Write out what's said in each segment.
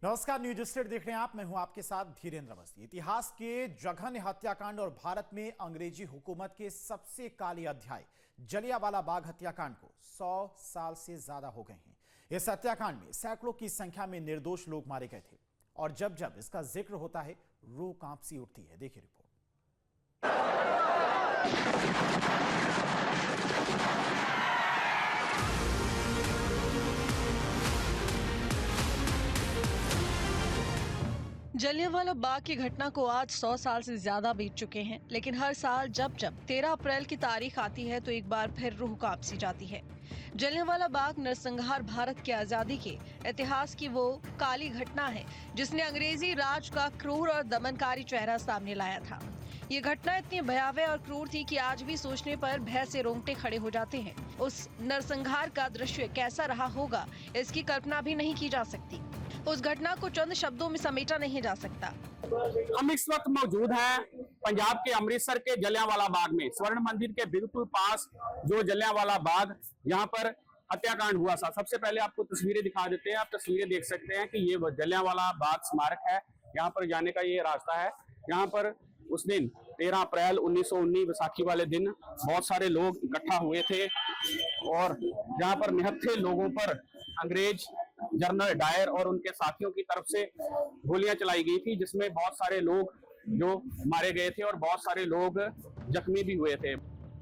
नमस्कार, news state देख रहे हैं आप। मैं हूं आपके साथ धीरेन्द्र अवस्थी। इतिहास के जघन्य हत्याकांड और भारत में अंग्रेजी हुकूमत के सबसे काले अध्याय जलियांवाला बाग हत्याकांड को 100 साल से ज्यादा हो गए हैं। इस हत्याकांड में सैकड़ों की संख्या में निर्दोष लोग मारे गए थे और जब जब इसका जिक्र होता है रूह कांप उठती है। देखिए रिपोर्ट। जलियांवाला बाग की घटना को आज 100 साल से ज्यादा बीत चुके हैं, लेकिन हर साल जब जब 13 अप्रैल की तारीख आती है तो एक बार फिर रूह कांप सी जाती है। जलियांवाला बाग नरसंहार भारत की आजादी के इतिहास की वो काली घटना है जिसने अंग्रेजी राज का क्रूर और दमनकारी चेहरा सामने लाया था। ये घटना इतनी भयावह और क्रूर थी कि आज भी सोचने पर भय से रोंगटे खड़े हो जाते हैं। उस नरसंहार का दृश्य कैसा रहा होगा, इसकी कल्पना भी नहीं की जा सकती। उस घटना को चंद शब्दों में समेटा नहीं जा सकता। हम इस वक्त मौजूद हैं पंजाब के अमृतसर के जलियांवाला बाग में, स्वर्ण मंदिर के बिल्कुल पास जो जलियांवाला बाग यहाँ पर हत्याकांड हुआ था। सबसे पहले आपको तस्वीरें दिखा देते हैं। आप तस्वीरें देख सकते हैं कि ये जलियांवाला बाग स्मारक है। यहाँ पर जाने का ये रास्ता है। यहाँ पर उस दिन 13 अप्रैल 1919 बैसाखी वाले दिन बहुत सारे लोग इकट्ठा हुए थे और यहाँ पर निहत्थे लोगों पर अंग्रेज जनरल डायर और उनके साथियों की तरफ से गोलियां चलाई गई थी, जिसमें बहुत सारे लोग जो मारे गए थे और बहुत सारे लोग जख्मी भी हुए थे।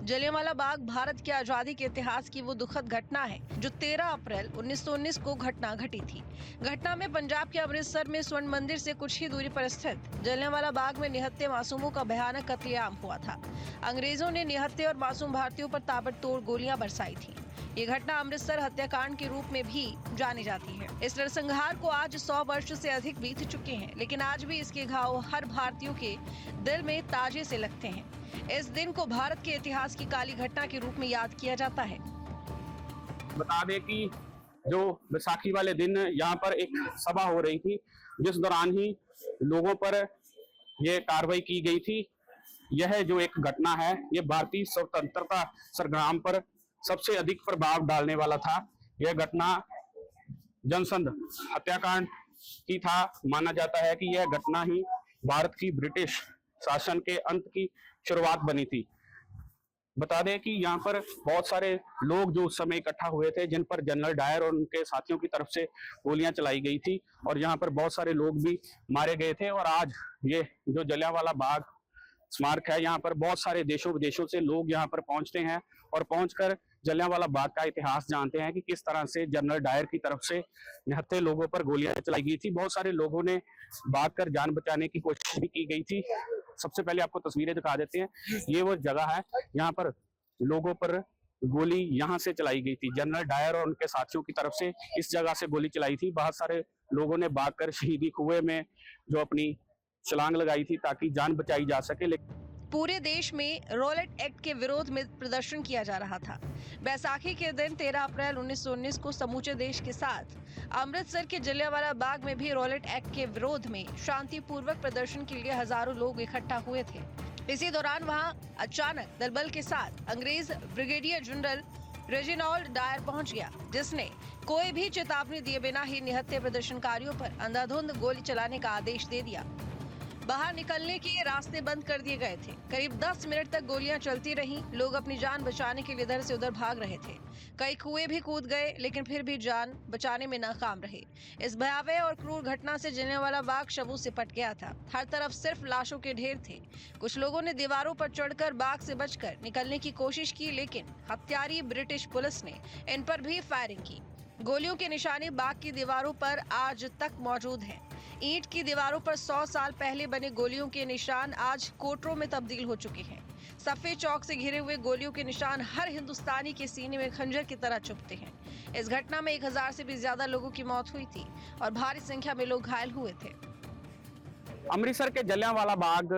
जलियांवाला बाग भारत की आजादी के इतिहास की वो दुखद घटना है जो 13 अप्रैल 1919 को घटना घटी थी। घटना में पंजाब के अमृतसर में स्वर्ण मंदिर से कुछ ही दूरी पर स्थित जलियांवाला बाग में निहत्थे मासूमों का भयानक कत्लेआम हुआ था। अंग्रेजों ने निहत्थे और मासूम भारतीयों पर ताबड़तोड़ गोलियां बरसाई थी। ये घटना अमृतसर हत्याकांड के रूप में भी जानी जाती है। इस नरसंहार को आज 100 वर्ष से अधिक बीत चुके हैं, लेकिन आज भी इसके घाव हर भारतीयों के दिल में ताजे से लगते हैं। इस दिन को भारत के इतिहास की काली घटना के रूप में याद किया जाता है। बता दें कि जो बैसाखी वाले दिन यहाँ पर एक सभा हो रही थी, जिस दौरान ही लोगों पर यह कार्रवाई की गई थी। यह जो एक घटना है, ये भारतीय स्वतंत्रता संग्राम पर सबसे अधिक प्रभाव डालने वाला था। यह घटना जनसंघ हत्याकांड की था। माना जाता है कि यह घटना ही भारत की ब्रिटिश शासन के अंत की शुरुआत बनी थी। बता दें कि यहाँ पर बहुत सारे लोग जो उस समय इकट्ठा हुए थे, जिन पर जनरल डायर और उनके साथियों की तरफ से गोलियां चलाई गई थी और यहाँ पर बहुत सारे लोग भी मारे गए थे। और आज ये जो जलियांवाला बाग स्मारक है, यहाँ पर बहुत सारे देशों विदेशों से लोग यहाँ पर पहुंचते हैं और पहुंचकर जलियांवाला बाग का इतिहास जानते हैं कि किस तरह से जनरल डायर की तरफ से निहत्थे लोगों पर गोलियां चलाई गई थी। बहुत सारे लोगों ने भागकर जान बचाने की कोशिश भी की गई थी। सबसे पहले आपको तस्वीरें दिखा देते हैं। ये वो जगह है, यहाँ पर लोगों पर गोली यहाँ से चलाई गई थी। जनरल डायर और उनके साथियों की तरफ से इस जगह से गोली चलाई थी। बहुत सारे लोगों ने भागकर शहीदी कुएं में जो अपनी छलांग लगाई थी ताकि जान बचाई जा सके। लेकिन पूरे देश में रॉलेट एक्ट के विरोध में प्रदर्शन किया जा रहा था। बैसाखी के दिन 13 अप्रैल 1919 को समूचे देश के साथ अमृतसर के जलियांवाला बाग में भी रॉलेट एक्ट के विरोध में शांतिपूर्वक प्रदर्शन के लिए हजारों लोग इकट्ठा हुए थे। इसी दौरान वहां अचानक दलबल के साथ अंग्रेज ब्रिगेडियर जनरल रेजिनाल्ड डायर पहुंच गया, जिसने कोई भी चेतावनी दिए बिना ही निहत्थे प्रदर्शनकारियों पर अंधाधुंध गोली चलाने का आदेश दे दिया। बाहर निकलने के रास्ते बंद कर दिए गए थे। करीब 10 मिनट तक गोलियां चलती रहीं। लोग अपनी जान बचाने के लिए इधर से उधर भाग रहे थे। कई कुएं भी कूद गए, लेकिन फिर भी जान बचाने में नाकाम रहे। इस भयावह और क्रूर घटना से जलियांवाला बाग शवों से पट गया था। हर तरफ सिर्फ लाशों के ढेर थे। कुछ लोगों ने दीवारों पर चढ़कर बाग से बचकर निकलने की कोशिश की, लेकिन हत्यारी ब्रिटिश पुलिस ने इन पर भी फायरिंग की। गोलियों के निशाने बाग की दीवारों पर आज तक मौजूद हैं। ईंट की दीवारों पर 100 साल पहले बने गोलियों के निशान आज कोटरों में तब्दील हो चुके हैं। सफेद चौक से घिरे हुए गोलियों के निशान हर हिंदुस्तानी के सीने में खंजर की तरह चुभते हैं। इस घटना में 1000 से भी ज्यादा लोगों की मौत हुई थी और भारी संख्या में लोग घायल हुए थे। अमृतसर के जलियांवाला बाग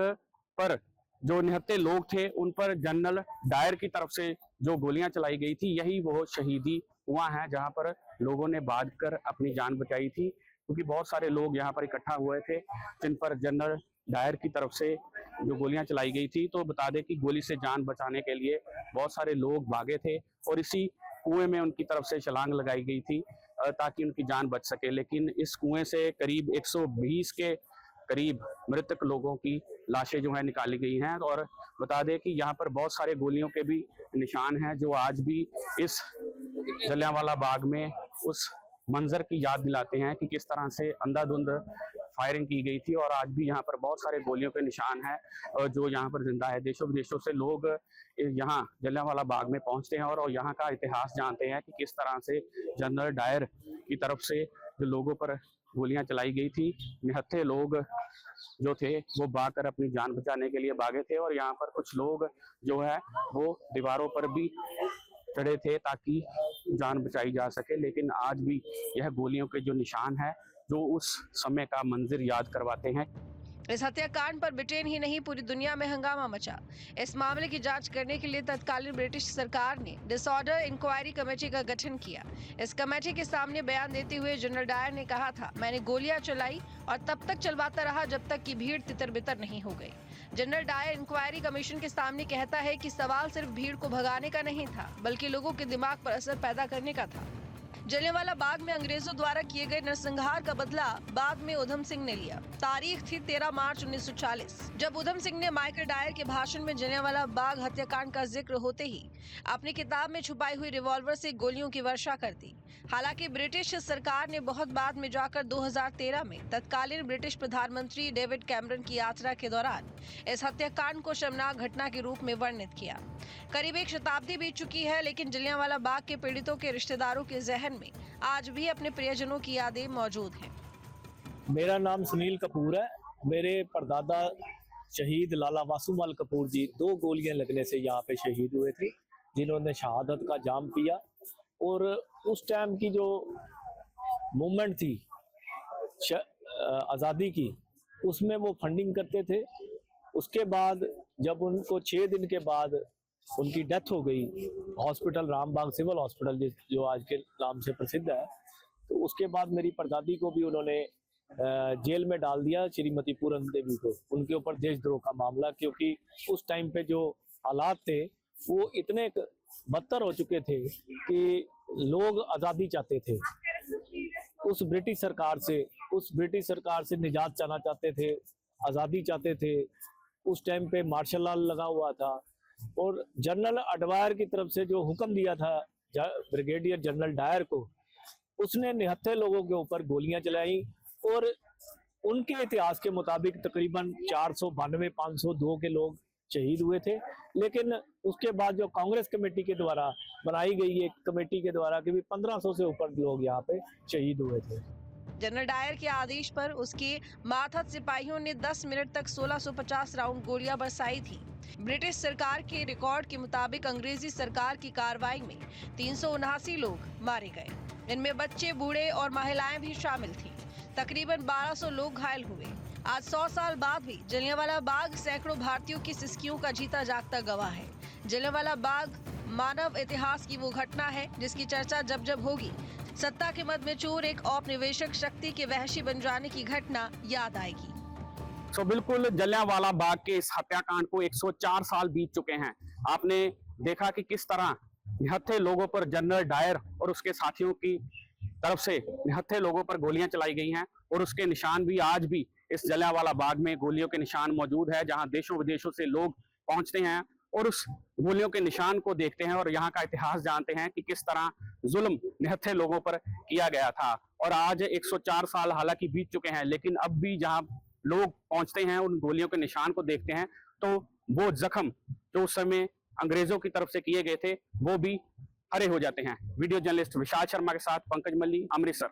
पर जो निहत्थे लोग थे, उन पर जनरल डायर की तरफ से जो गोलियां चलाई गई थी, यही वो शहीदी हुआ है जहां पर लोगों ने भागकर अपनी जान बचाई थी। क्योंकि बहुत सारे लोग यहाँ पर इकट्ठा हुए थे, जिन पर जनरल डायर की तरफ से जो गोलियां चलाई गई थी। तो बता दें कि गोली से जान बचाने के लिए बहुत सारे लोग भागे थे और इसी कुएं में उनकी तरफ से छलांग लगाई गई थी। ताकि उनकी जान बच सके। लेकिन इस कुएं से करीब 120 के करीब मृतक लोगों की लाशें जो है निकाली गई हैं। और बता दें कि यहाँ पर बहुत सारे गोलियों के भी निशान हैं जो आज भी इस जलियांवाला बाग में उस मंजर की याद दिलाते हैं कि किस तरह से अंधाधुंध फायरिंग की गई थी। और आज भी यहाँ पर बहुत सारे गोलियों के निशान हैं जो यहाँ पर जिंदा है। देशों विदेशों से लोग यहाँ जलियांवाला बाग में पहुंचते हैं और यहाँ का इतिहास जानते हैं कि किस तरह से जनरल डायर की तरफ से जो लोगों पर गोलियां चलाई गई थी, निहत्थे लोग जो थे वो भागकर अपनी जान बचाने के लिए भागे थे। और यहाँ पर कुछ लोग जो है वो दीवारों पर भी चढ़े थे ताकि जान बचाई जा सके। लेकिन आज भी यह गोलियों के जो निशान है जो उस समय का मंजर याद करवाते हैं। इस हत्याकांड पर ब्रिटेन ही नहीं पूरी दुनिया में हंगामा मचा। इस मामले की जांच करने के लिए तत्कालीन ब्रिटिश सरकार ने डिसऑर्डर इंक्वायरी कमेटी का गठन किया। इस कमेटी के सामने बयान देते हुए जनरल डायर ने कहा था, मैंने गोलियां चलाई और तब तक चलवाता रहा जब तक कि भीड़ तितर बितर नहीं हो गई। जनरल डायर इंक्वायरी कमीशन के सामने कहता है कि सवाल सिर्फ भीड़ को भगाने का नहीं था बल्कि लोगों के दिमाग पर असर पैदा करने का था। जलियांवाला बाग में अंग्रेजों द्वारा किए गए नरसंहार का बदला बाद में उधम सिंह ने लिया। तारीख थी 13 मार्च 1940, जब उधम सिंह ने माइकल डायर के भाषण में जलियांवाला बाग हत्याकांड का जिक्र होते ही अपनी किताब में छुपाई हुई रिवॉल्वर से गोलियों की वर्षा कर दी। हालांकि ब्रिटिश सरकार ने बहुत बाद में जाकर 2013 में तत्कालीन ब्रिटिश प्रधानमंत्री डेविड कैमरन की यात्रा के दौरान इस हत्याकांड को शर्मनाक घटना के रूप में वर्णित किया। करीब एक शताब्दी बीत चुकी है, लेकिन जलियांवाला बाग के पीड़ितों के रिश्तेदारों के जहन में आज भी अपने प्रियजनों की यादें मौजूद हैं। मेरा नाम सुनील कपूर है। मेरे परदादा शहीद लाला वासुमल कपूर जी 2 गोलियां लगने से यहाँ पे शहीद हुए थे, जिन्होंने शहादत का जाम पिया। और उस टाइम की जो मूवमेंट थी आज़ादी की, उसमें वो फंडिंग करते थे। उसके बाद जब उनको 6 दिन के बाद उनकी डेथ हो गई हॉस्पिटल रामबाग सिविल हॉस्पिटल जो आज के नाम से प्रसिद्ध है, तो उसके बाद मेरी परदादी को भी उन्होंने जेल में डाल दिया, श्रीमती पूरन देवी को, उनके ऊपर देशद्रोह का मामला। क्योंकि उस टाइम पे जो हालात थे वो इतने बदतर हो चुके थे कि लोग आज़ादी चाहते थे, उस ब्रिटिश सरकार से निजात चाहना चाहते थे, आज़ादी चाहते थे। उस टाइम पे मार्शल लॉ लगा हुआ था और जनरल अडवायर की तरफ से जो हुक्म दिया था ब्रिगेडियर जनरल डायर को, उसने निहत्थे लोगों के ऊपर गोलियां चलाई। और उनके इतिहास के मुताबिक तकरीबन 492-502 के लोग शहीद हुए थे। लेकिन उसके बाद जो कांग्रेस कमेटी के द्वारा बनाई गई एक कमेटी के द्वारा कि भी 1500 से ऊपर लोग यहाँ पे शहीद हुए थे। जनरल डायर के आदेश पर उसके मातहत सिपाहियों ने 10 मिनट तक 1650 राउंड गोलियां बरसाई थी। ब्रिटिश सरकार के रिकॉर्ड के मुताबिक अंग्रेजी सरकार की कार्रवाई में 379 लोग मारे गए। इनमें बच्चे, बूढ़े और महिलाएं भी शामिल थीं। तकरीबन 1200 लोग घायल हुए। आज 100 साल बाद भी जलियांवाला बाग सैकड़ों भारतीयों की सिसकियों का जीता जागता गवाह है। जलियांवाला बाग मानव इतिहास की वो घटना है जिसकी चर्चा जब जब होगी, सत्ता के मद में चोर एक औपनिवेशिक शक्ति के वहशी बन जाने की घटना याद आएगी। तो बिल्कुल जलियांवाला बाग के इस हत्याकांड को 104 साल बीत चुके हैं। आपने देखा कि किस तरह निहत्थे लोगों पर जनरल डायर और उसके साथियों की तरफ से निहत्थे लोगों पर गोलियां चलाई गई हैं और उसके निशान भी आज भी इस जलियांवाला बाग में गोलियों के निशान मौजूद है, जहां देशों विदेशों से लोग पहुंचते हैं और उस गोलियों के निशान को देखते हैं और यहाँ का इतिहास जानते हैं कि किस तरह जुल्म निहत्थे लोगों पर किया गया था। और आज 104 साल हालांकि बीत चुके हैं, लेकिन अब भी जहाँ लोग पहुंचते हैं उन गोलियों के निशान को देखते हैं तो वो जख्म जो उस समय अंग्रेजों की तरफ से किए गए थे वो भी हरे हो जाते हैं। वीडियो जर्नलिस्ट विशाल शर्मा के साथ पंकज मल्ली, अमृतसर।